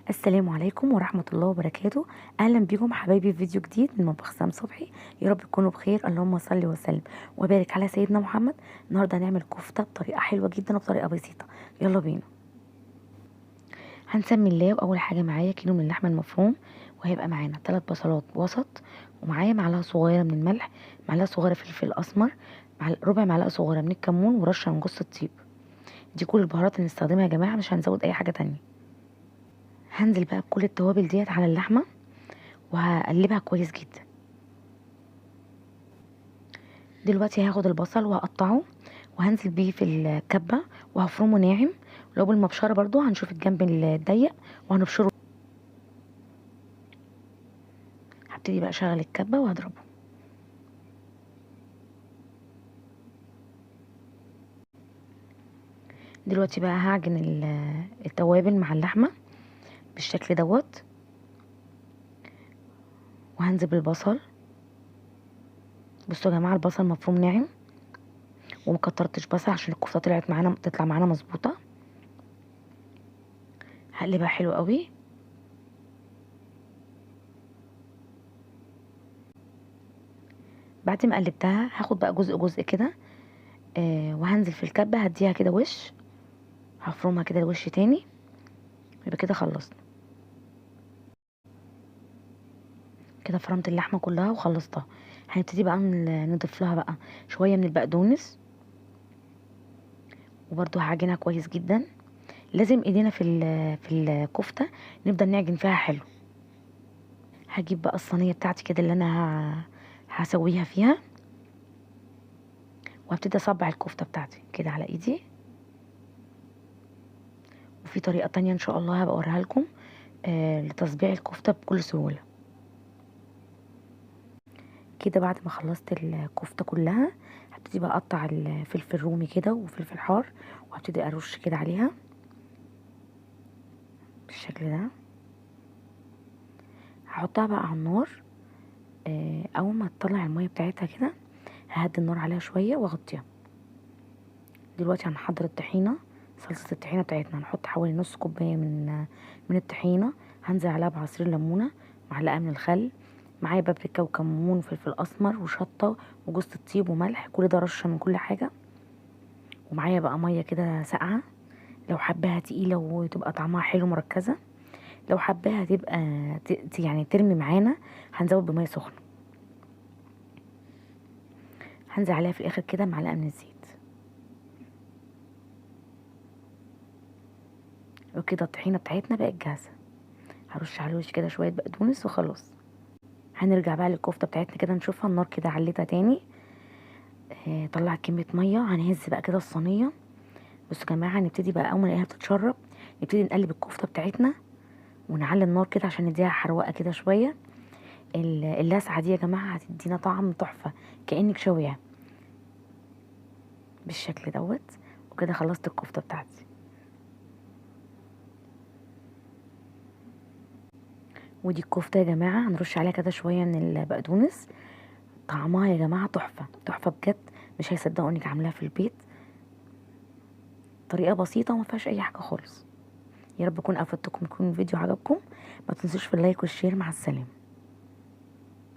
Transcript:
السلام عليكم ورحمة الله وبركاته. أهلا بكم حبايبي في فيديو جديد من مطبخ سام صبحي. يا رب تكونوا بخير. اللهم صل وسلم وبارك على سيدنا محمد. النهاردة هنعمل كفتة بطريقة حلوة جدا وبطريقة بسيطة. يلا بينا. هنسمي الله. وأول حاجة معايا كيلو من اللحمة المفروم، وهيبقى معانا 3 بصلات وسط، ومعايا معلقة صغيرة من الملح، معلقة صغيرة فلفل أسمر، ربع معلقة صغيرة من الكمون، ورشة من جوز الطيب. دي كل البهارات اللي نستخدمها يا جماعة، مش هنزود أي حاجة تانية. هنزل بقى بكل التوابل ديت على اللحمة وهقلبها كويس جدا. دلوقتي هاخد البصل وهقطعه وهنزل بيه في الكبة وهفرمه ناعم. لو بالمبشرة برضو هنشوف الجنب الضيق وهنبشره. هبتدي بقى اشغل الكبة وهضربه. دلوقتي بقى هعجن التوابل مع اللحمة بالشكل دوت، وهنزل بالبصل. بصوا يا جماعة، البصل مفروم ناعم ومكترتش بصل عشان الكفتة تطلع معانا مظبوطة. هقلبها حلو قوي. بعد ما قلبتها هاخد بقى جزء جزء كده، وهنزل في الكبة هديها كده وش، هفرمها كده الوش تاني. يبقى كده خلصنا. كده فرمت اللحمه كلها وخلصتها. هنبتدي بقى نضيف لها بقى شويه من البقدونس، وبرده هعجنها كويس جدا. لازم ايدينا في الكفته نبدا نعجن فيها حلو. هجيب بقى الصينيه بتاعتي كده اللي انا هسويها فيها، وهبتدي اصبع الكفته بتاعتي كده على ايدي. وفي طريقه تانية ان شاء الله هبقى اوريها لكم لتصبيع الكفته بكل سهوله. كده بعد ما خلصت الكفته كلها هبتدي بقى اقطع الفلفل الرومي كده وفلفل حار، وهبتدي ارش كده عليها بالشكل ده. هحطها بقى على النار. اول ما تطلع الميه بتاعتها كده ههدي النار عليها شويه واغطيها. دلوقتي هنحضر الطحينه. صلصه الطحينه بتاعتنا هنحط حوالي نص كوبايه من الطحينه. هنزل عليها بعصير ليمونه، معلقه من الخل، معايا بابريكا وكمون وفلفل اسمر وشطه وجوز الطيب وملح، كل ده رشه من كل حاجه. ومعايا بقى ميه كده ساقعه، لو حباها تقيله وتبقى طعمها حلو مركزه. لو حباها تبقى يعني ترمي معانا، هنزود بميه سخنه. هنزل عليها في الاخر كده معلقه من الزيت. وكده الطحينه بتاعتنا بقت جاهزه. هرش على الوش كده شويه بقدونس وخلاص. هنرجع بقى للكفته بتاعتنا كده نشوفها. النار كده عليتها تاني. طلعت كميه ميه. هنهز بقى كده الصينيه. بصوا يا جماعه، هنبتدي بقى اول ما نلاقيها بتتشرب نبتدي نقلب الكفته بتاعتنا ونعلي النار كده عشان نديها حروقه كده شويه. اللسعه دي يا جماعه هتدينا طعم تحفه، كانك شويها بالشكل دوت. وكده خلصت الكفته بتاعتي. ودي الكفته يا جماعه، هنرش عليها كده شويه من البقدونس. طعمها يا جماعه تحفه تحفه بجد، مش هيصدقوا انك عاملاها في البيت. طريقه بسيطه وما فيهاش اي حاجه خالص. يا رب اكون افدتكم، يكون الفيديو عجبكم. ما تنسوش في اللايك والشير. مع السلامه.